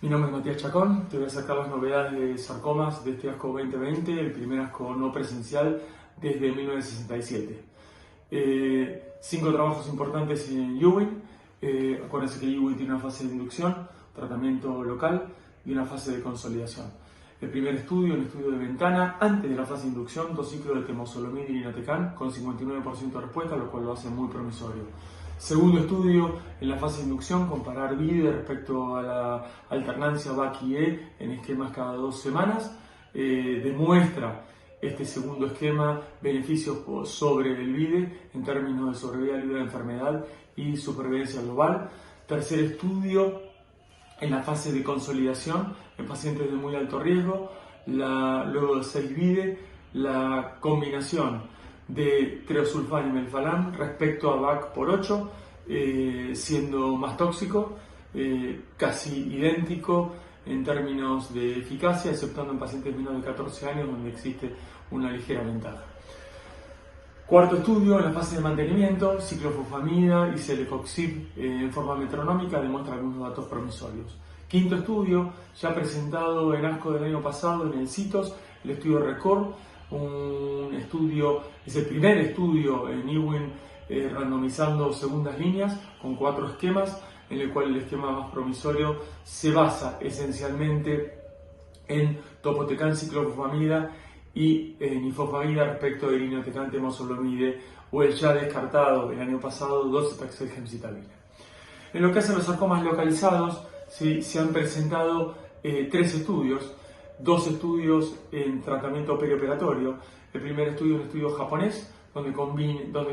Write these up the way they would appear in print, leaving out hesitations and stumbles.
Mi nombre es Matías Chacón, te voy a sacar las novedades de sarcomas de este ASCO 2020, el primer ASCO no presencial desde 1967. 5 trabajos importantes en Ewing. Acuérdense que Ewing tiene una fase de inducción, tratamiento local y una fase de consolidación. El primer estudio, un estudio de ventana, antes de la fase de inducción, 2 ciclos de temozolomid y irinotecan con 59% de respuesta, lo cual lo hace muy promisorio. Segundo estudio, en la fase de inducción, comparar VIDE respecto a la alternancia VAC-IE en esquemas cada 2 semanas. Demuestra este segundo esquema beneficios sobre el VIDE en términos de sobrevida libre de enfermedad y supervivencia global. Tercer estudio, en la fase de consolidación en pacientes de muy alto riesgo, luego de 6 VIDE, la combinación de treosulfán y melphalan respecto a VAC por 8, siendo más tóxico, casi idéntico en términos de eficacia, exceptuando en pacientes menos de 14 años donde existe una ligera ventaja. Cuarto estudio, en la fase de mantenimiento, ciclofosfamida y celecoxib en forma metronómica demuestra algunos datos promisorios. Quinto estudio, ya presentado en ASCO del año pasado en el CITOS, el estudio RECORD, un estudio, es el primer estudio en Ewing randomizando segundas líneas con 4 esquemas, en el cual el esquema más promisorio se basa esencialmente en topotecan, ciclofosfamida y nifosfamida respecto de irinotecan, temozolomide o el ya descartado el año pasado docetaxel gemcitabina. En lo que hace a los sarcomas localizados, se han presentado 3 estudios, 2 estudios en tratamiento perioperatorio. El primer estudio es un estudio japonés donde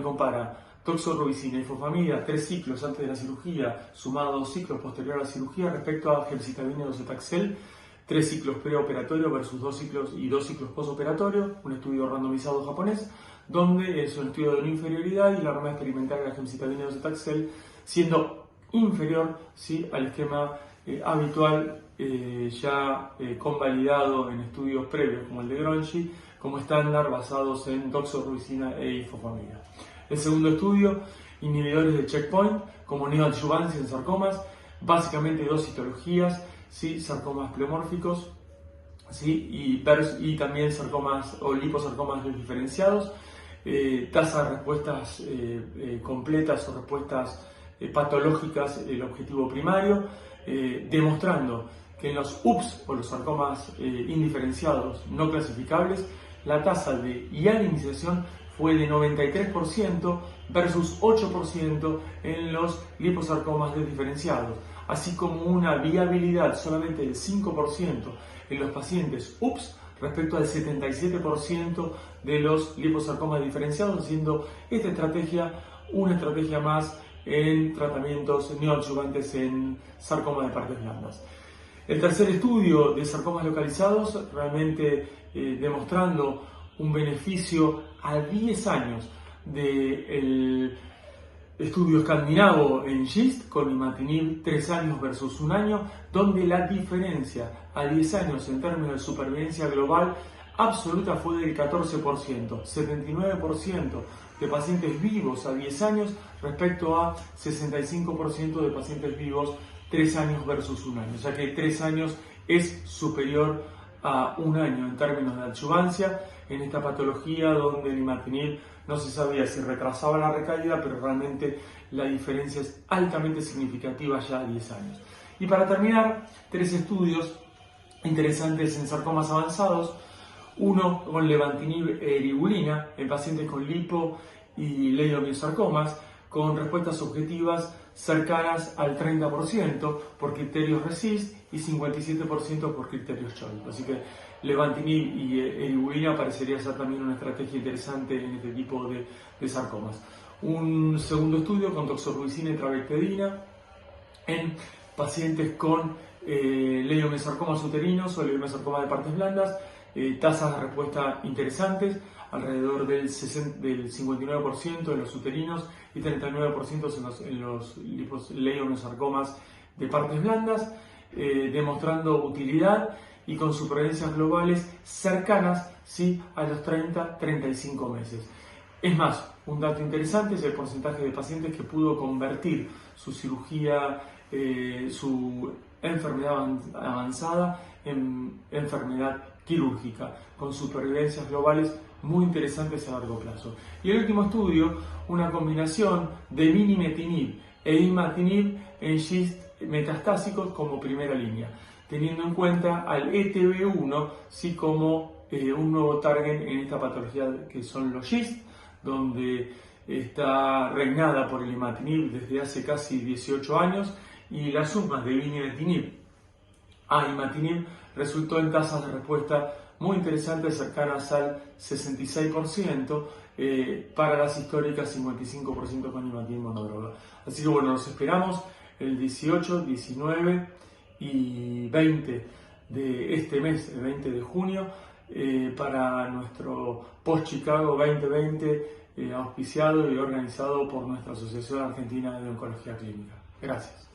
compara toxorubicina y ifosfamida 3 ciclos antes de la cirugía, sumado 2 ciclos posterior a la cirugía respecto a gemcitabina y docetaxel, 3 ciclos preoperatorios versus 2 ciclos y 2 ciclos postoperatorio, un estudio randomizado japonés, donde es un estudio de no inferioridad y la norma experimental de la gemcitabina y docetaxel siendo inferior al esquema habitual ya convalidado en estudios previos como el de Gronchi como estándar basados en doxorubicina e ifosfamida. El segundo estudio, inhibidores de checkpoint como neoadjuvancia en sarcomas, básicamente 2 histologías, sarcomas pleomórficos y también sarcomas o liposarcomas diferenciados, tasa de respuestas completas o respuestas patológicas el objetivo primario, demostrando que en los UPS o los sarcomas indiferenciados no clasificables la tasa de ianimización fue de 93% versus 8% en los liposarcomas desdiferenciados, así como una viabilidad solamente del 5% en los pacientes UPS respecto al 77% de los liposarcomas diferenciados, siendo esta estrategia una estrategia más en tratamientos neoadjuvantes en sarcoma de partes blandas. El tercer estudio de sarcomas localizados, realmente demostrando un beneficio a 10 años del estudio escandinavo en GIST con imatinib 3 años versus 1 año, donde la diferencia a 10 años en términos de supervivencia global absoluta fue del 14%, 79% de pacientes vivos a 10 años respecto a 65% de pacientes vivos 3 años versus 1 año, ya que 3 años es superior a 1 año en términos de adjuvancia en esta patología donde el imatinib no se sabía si retrasaba la recaída, pero realmente la diferencia es altamente significativa ya a 10 años. Y para terminar, 3 estudios interesantes en sarcomas avanzados. Uno con levantinib e eribulina en pacientes con lipo y leiomyosarcomas con respuestas objetivas cercanas al 30% por criterios RECIST y 57% por criterios CHOIS. Así que levantinib y eribulina parecería ser también una estrategia interesante en este tipo de sarcomas. Un segundo estudio con toxorubicina y trabectedina en pacientes con leiomyosarcomas uterinos o leiomyosarcomas de partes blandas, tasas de respuesta interesantes, alrededor del 59% en los uterinos y 39% en los leiomyosarcomas de partes blandas, demostrando utilidad y con supervivencias globales cercanas a los 30-35 meses. Es más, un dato interesante es el porcentaje de pacientes que pudo convertir su cirugía su enfermedad avanzada en enfermedad quirúrgica, con supervivencias globales muy interesantes a largo plazo. Y el último estudio, una combinación de minimetinib e imatinib en GIST metastásicos como primera línea, teniendo en cuenta al ETB1 sí como un nuevo target en esta patología que son los GIST, donde está reinada por el imatinib desde hace casi 18 años, y las sumas de minimetinib a imatinib resultó en tasas de respuesta muy interesantes, cercanas al 66%, para las históricas 55% con imatinib monodroga. Así que bueno, nos esperamos el 18, 19 y 20 de este mes, el 20 de junio, para nuestro Post-Chicago 2020, auspiciado y organizado por nuestra Asociación Argentina de Oncología Clínica. Gracias.